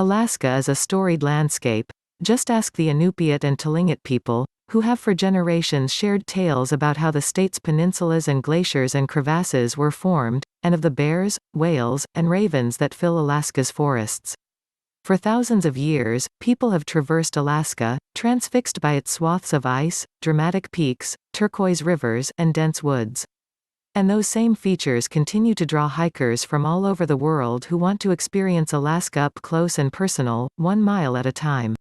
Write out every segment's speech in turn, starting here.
Alaska is a storied landscape. Just ask the Inupiat and Tlingit people, who have for generations shared tales about how the state's peninsulas and glaciers and crevasses were formed, and of the bears, whales, and ravens that fill Alaska's forests. For thousands of years, people have traversed Alaska, transfixed by its swaths of ice, dramatic peaks, turquoise rivers, and dense woods. And those same features continue to draw hikers from all over the world who want to experience Alaska up close and personal, 1 mile at a time.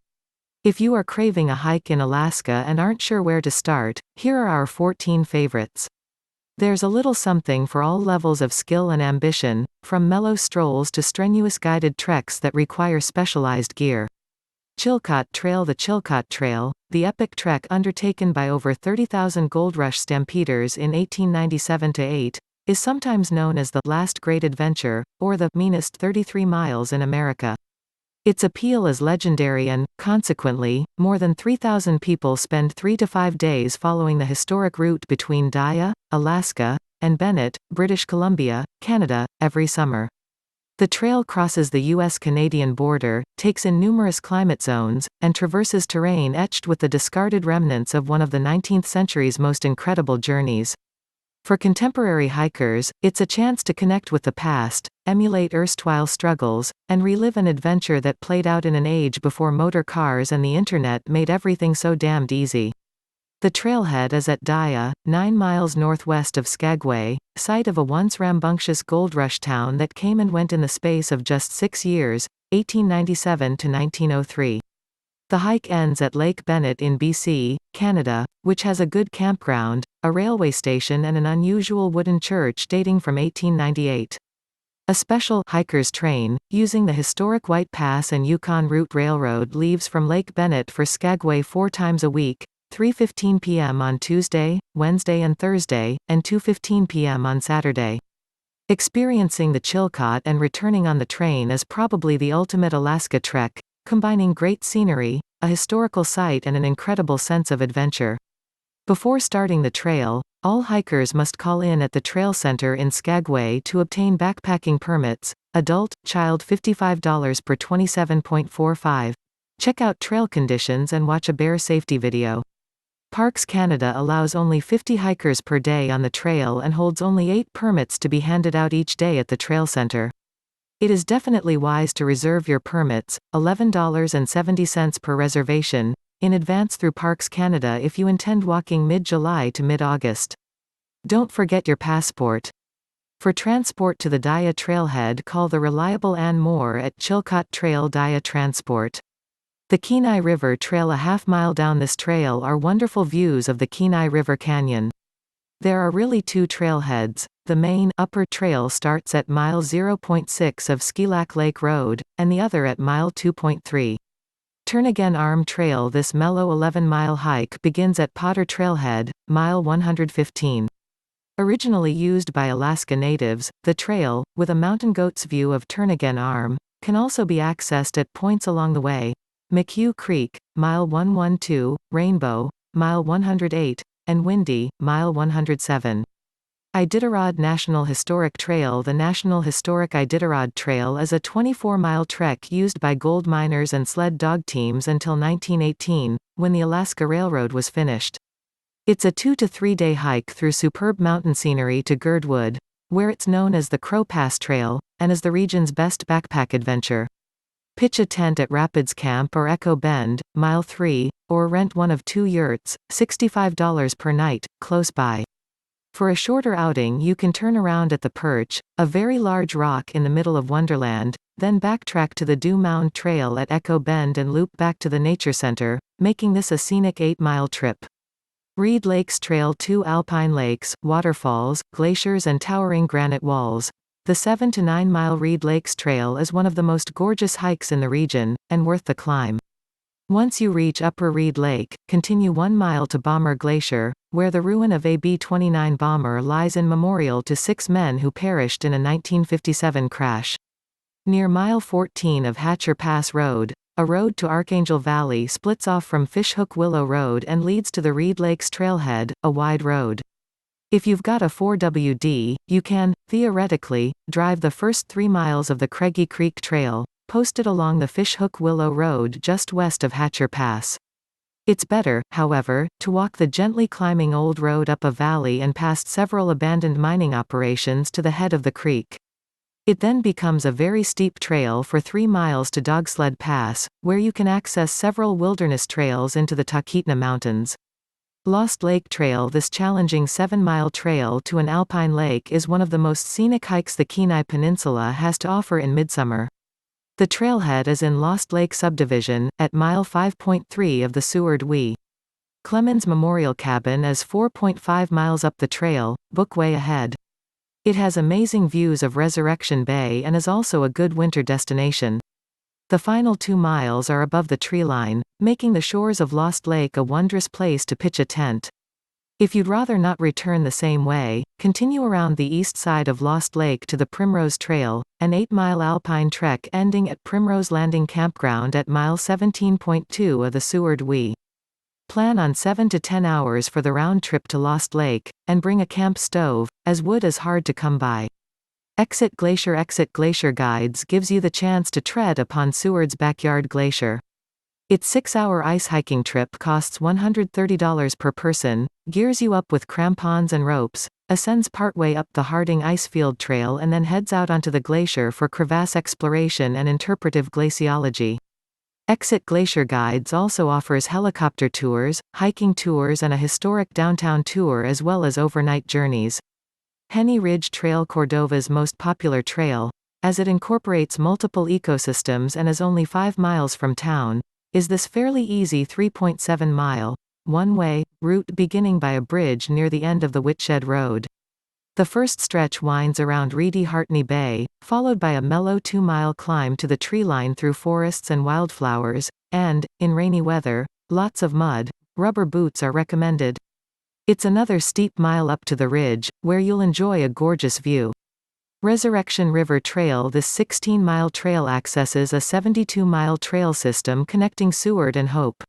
If you are craving a hike in Alaska and aren't sure where to start, here are our 14 favorites. There's a little something for all levels of skill and ambition, from mellow strolls to strenuous guided treks that require specialized gear. Chilkat Trail. The Chilkat Trail, the epic trek undertaken by over 30,000 Gold Rush stampeders in 1897–8, is sometimes known as the last great adventure, or the meanest 33 miles in America. Its appeal is legendary and, consequently, more than 3,000 people spend 3 to 5 days following the historic route between Daya, Alaska, and Bennett, British Columbia, Canada, every summer. The trail crosses the U.S.-Canadian border, takes in numerous climate zones, and traverses terrain etched with the discarded remnants of one of the 19th century's most incredible journeys. For contemporary hikers, it's a chance to connect with the past, emulate erstwhile struggles, and relive an adventure that played out in an age before motor cars and the internet made everything so damned easy. The trailhead is at Daya, 9 miles northwest of Skagway, site of a once rambunctious gold rush town that came and went in the space of just 6 years, 1897 to 1903. The hike ends at Lake Bennett in BC, Canada, which has a good campground, a railway station and an unusual wooden church dating from 1898. A special hikers train, using the historic White Pass and Yukon Route Railroad, leaves from Lake Bennett for Skagway 4 times a week, 3:15 p.m. on Tuesday, Wednesday and Thursday, and 2:15 p.m. on Saturday. Experiencing the Chilkat and returning on the train is probably the ultimate Alaska trek, combining great scenery, a historical site and an incredible sense of adventure. Before starting the trail, all hikers must call in at the Trail Center in Skagway to obtain backpacking permits, adult, child $55 per 27.45. Check out trail conditions and watch a bear safety video. Parks Canada allows only 50 hikers per day on the trail and holds only 8 permits to be handed out each day at the Trail Center. It is definitely wise to reserve your permits, $11.70 per reservation, in advance through Parks Canada if you intend walking mid-July to mid-August. Don't forget your passport. For transport to the Daya trailhead, call the reliable Ann Moore at Chilkat Trail Daya Transport. The Kenai River Trail. A half-mile down this trail are wonderful views of the Kenai River Canyon. There are really 2 trailheads. The main, upper trail starts at mile 0.6 of Skilak Lake Road, and the other at mile 2.3. Turnagain Arm Trail. This mellow 11-mile hike begins at Potter Trailhead, mile 115. Originally used by Alaska natives, the trail, with a mountain goat's view of Turnagain Arm, can also be accessed at points along the way: McHugh Creek, mile 112, Rainbow, mile 108, and Windy, mile 107. Iditarod National Historic Trail. The National Historic Iditarod Trail is a 24-mile trek used by gold miners and sled dog teams until 1918, when the Alaska Railroad was finished. It's a 2 to 3 day hike through superb mountain scenery to Girdwood, where it's known as the Crow Pass Trail, and is the region's best backpack adventure. Pitch a tent at Rapids Camp or Echo Bend, mile 3, or rent one of 2 yurts, $65 per night, close by. For a shorter outing, you can turn around at the Perch, a very large rock in the middle of Wonderland, then backtrack to the Dew Mound Trail at Echo Bend and loop back to the Nature Center, making this a scenic 8-mile trip. Reed Lakes Trail. 2 alpine lakes, waterfalls, glaciers and towering granite walls. The 7 to 9 mile Reed Lakes Trail is one of the most gorgeous hikes in the region, and worth the climb. Once you reach Upper Reed Lake, continue 1 mile to Bomber Glacier, where the ruin of a B-29 bomber lies in memorial to 6 men who perished in a 1957 crash. Near mile 14 of Hatcher Pass Road, a road to Archangel Valley splits off from Fishhook Willow Road and leads to the Reed Lakes Trailhead, a wide road. If you've got a 4WD, you can, theoretically, drive the first 3 miles of the Craigie Creek Trail, posted along the Fishhook Willow Road just west of Hatcher Pass. It's better, however, to walk the gently climbing old road up a valley and past several abandoned mining operations to the head of the creek. It then becomes a very steep trail for 3 miles to Dogsled Pass, where you can access several wilderness trails into the Talkeetna Mountains. Lost Lake Trail. This challenging 7-mile trail to an alpine lake is one of the most scenic hikes the Kenai Peninsula has to offer in midsummer. The trailhead is in Lost Lake Subdivision, at mile 5.3 of the Seward Wee. Clemens Memorial Cabin is 4.5 miles up the trail, book way ahead. It has amazing views of Resurrection Bay and is also a good winter destination. The final 2 miles are above the treeline, making the shores of Lost Lake a wondrous place to pitch a tent. If you'd rather not return the same way, continue around the east side of Lost Lake to the Primrose Trail, an 8-mile alpine trek ending at Primrose Landing Campground at mile 17.2 of the Seward Wee. Plan on 7 to 10 hours for the round trip to Lost Lake, and bring a camp stove, as wood is hard to come by. Exit Glacier Guides gives you the chance to tread upon Seward's backyard glacier. Its 6-hour ice hiking trip costs $130 per person, gears you up with crampons and ropes, ascends partway up the Harding Icefield Trail and then heads out onto the glacier for crevasse exploration and interpretive glaciology. Exit Glacier Guides also offers helicopter tours, hiking tours and a historic downtown tour as well as overnight journeys. Henny Ridge Trail. Cordova's most popular trail, as it incorporates multiple ecosystems and is only 5 miles from town, is this fairly easy 3.7-mile, one-way, route beginning by a bridge near the end of the Whitshed Road. The first stretch winds around Reedy Hartney Bay, followed by a mellow 2-mile climb to the treeline through forests and wildflowers, and, in rainy weather, lots of mud. Rubber boots are recommended. It's another steep mile up to the ridge, where you'll enjoy a gorgeous view. Resurrection River Trail. This 16-mile trail accesses a 72-mile trail system connecting Seward and Hope.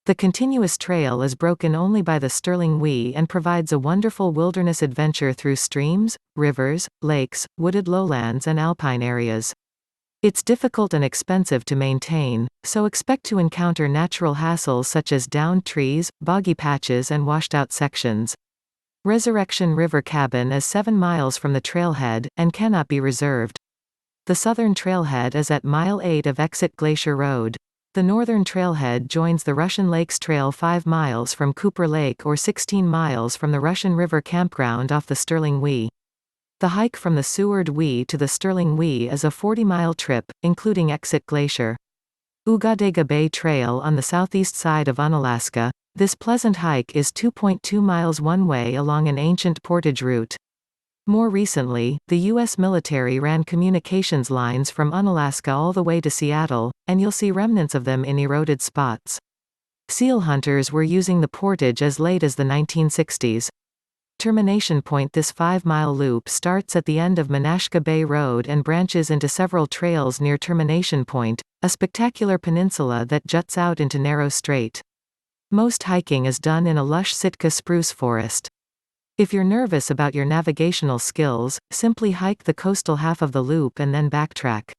The continuous trail is broken only by the Sterling Wee and provides a wonderful wilderness adventure through streams, rivers, lakes, wooded lowlands and alpine areas. It's difficult and expensive to maintain, so expect to encounter natural hassles such as downed trees, boggy patches and washed-out sections. Resurrection River Cabin is 7 miles from the trailhead, and cannot be reserved. The southern trailhead is at mile 8 of Exit Glacier Road. The northern trailhead joins the Russian Lakes Trail 5 miles from Cooper Lake or 16 miles from the Russian River Campground off the Sterling Wee. The hike from the Seward Wee to the Sterling Wee is a 40-mile trip, including Exit Glacier. Ugadega Bay Trail on the southeast side of Unalaska. This pleasant hike is 2.2 miles one way along an ancient portage route. More recently, the U.S. military ran communications lines from Unalaska all the way to Seattle, and you'll see remnants of them in eroded spots. Seal hunters were using the portage as late as the 1960s. Termination point. This 5-mile loop starts at the end of Menashka Bay Road and branches into several trails near Termination Point, a spectacular peninsula that juts out into narrow strait. Most hiking is done in a lush Sitka spruce forest. If you're nervous about your navigational skills, simply hike the coastal half of the loop and then backtrack.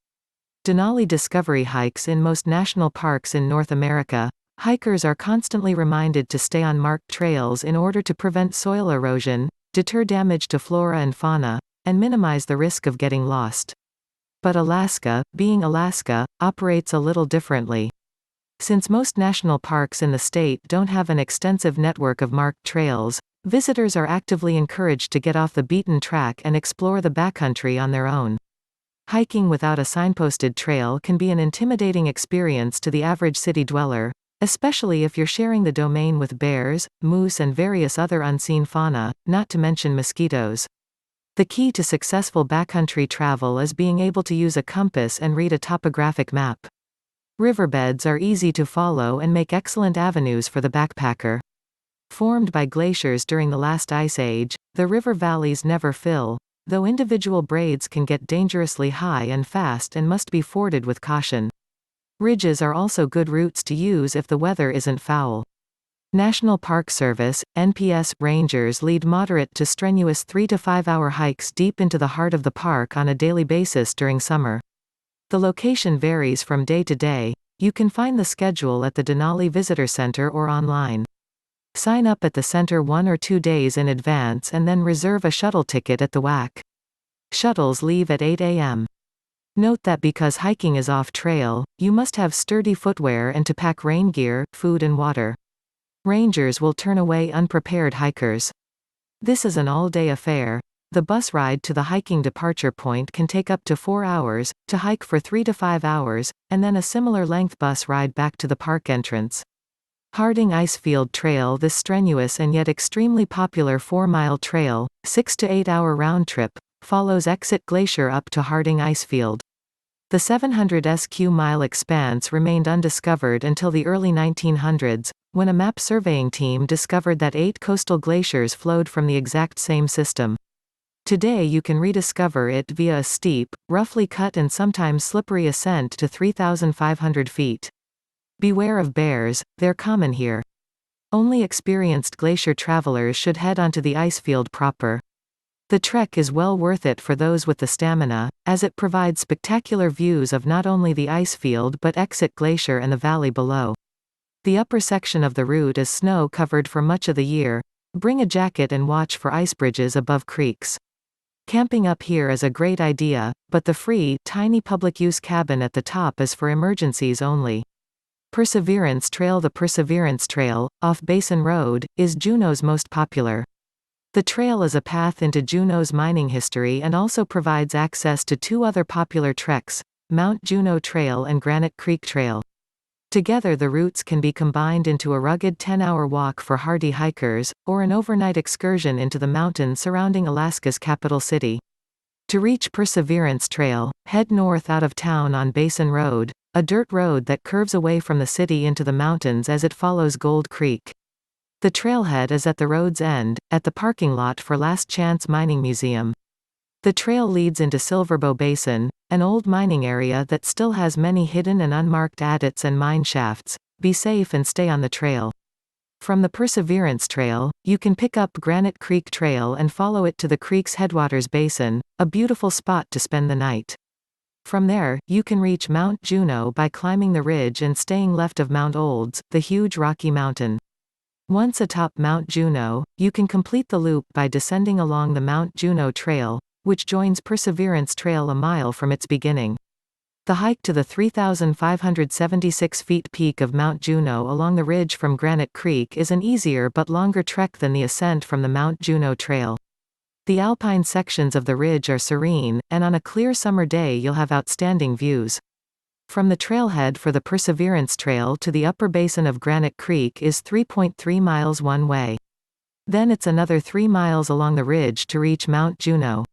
Denali Discovery hikes. In most national parks in North America, hikers are constantly reminded to stay on marked trails in order to prevent soil erosion, deter damage to flora and fauna, and minimize the risk of getting lost. But Alaska, being Alaska, operates a little differently. Since most national parks in the state don't have an extensive network of marked trails, visitors are actively encouraged to get off the beaten track and explore the backcountry on their own. Hiking without a signposted trail can be an intimidating experience to the average city dweller, especially if you're sharing the domain with bears, moose and various other unseen fauna, not to mention mosquitoes. The key to successful backcountry travel is being able to use a compass and read a topographic map. Riverbeds are easy to follow and make excellent avenues for the backpacker. Formed by glaciers during the last ice age, the river valleys never fill, though individual braids can get dangerously high and fast and must be forded with caution. Ridges are also good routes to use if the weather isn't foul. National Park Service, NPS, rangers lead moderate to strenuous 3 to 5 hour hikes deep into the heart of the park on a daily basis during summer. The location varies from day to day. You can find the schedule at the Denali Visitor Center or online. Sign up at the center 1 or 2 days in advance and then reserve a shuttle ticket at the WAC. Shuttles leave at 8 a.m. Note that because hiking is off-trail, you must have sturdy footwear and to pack rain gear, food and water. Rangers will turn away unprepared hikers. This is an all-day affair. The bus ride to the hiking departure point can take up to 4 hours, to hike for 3 to 5 hours, and then a similar length bus ride back to the park entrance. Harding Icefield Trail. This strenuous and yet extremely popular 4-mile trail, 6 to 8 hour round trip, follows Exit Glacier up to Harding Icefield. The 700 sq-mile expanse remained undiscovered until the early 1900s, when a map surveying team discovered that 8 coastal glaciers flowed from the exact same system. Today you can rediscover it via a steep, roughly cut and sometimes slippery ascent to 3,500 feet. Beware of bears, they're common here. Only experienced glacier travelers should head onto the icefield proper. The trek is well worth it for those with the stamina, as it provides spectacular views of not only the icefield but Exit Glacier and the valley below. The upper section of the route is snow-covered for much of the year. Bring a jacket and watch for ice bridges above creeks. Camping up here is a great idea, but the free, tiny public-use cabin at the top is for emergencies only. Perseverance Trail. The Perseverance Trail, off Basin Road, is Juneau's most popular. The trail is a path into Juneau's mining history and also provides access to 2 other popular treks, Mount Juneau Trail and Granite Creek Trail. Together the routes can be combined into a rugged 10-hour walk for hardy hikers, or an overnight excursion into the mountains surrounding Alaska's capital city. To reach Perseverance Trail, head north out of town on Basin Road, a dirt road that curves away from the city into the mountains as it follows Gold Creek. The trailhead is at the road's end, at the parking lot for Last Chance Mining Museum. The trail leads into Silverbow Basin, an old mining area that still has many hidden and unmarked adits and mine shafts. Be safe and stay on the trail. From the Perseverance Trail, you can pick up Granite Creek Trail and follow it to the creek's headwaters basin, a beautiful spot to spend the night. From there, you can reach Mount Juneau by climbing the ridge and staying left of Mount Olds, the huge rocky mountain. Once atop Mount Juneau, you can complete the loop by descending along the Mount Juneau Trail, which joins Perseverance Trail a mile from its beginning. The hike to the 3,576 feet peak of Mount Juneau along the ridge from Granite Creek is an easier but longer trek than the ascent from the Mount Juneau Trail. The alpine sections of the ridge are serene, and on a clear summer day you'll have outstanding views. From the trailhead for the Perseverance Trail to the upper basin of Granite Creek is 3.3 miles one way. Then it's another 3 miles along the ridge to reach Mount Juneau.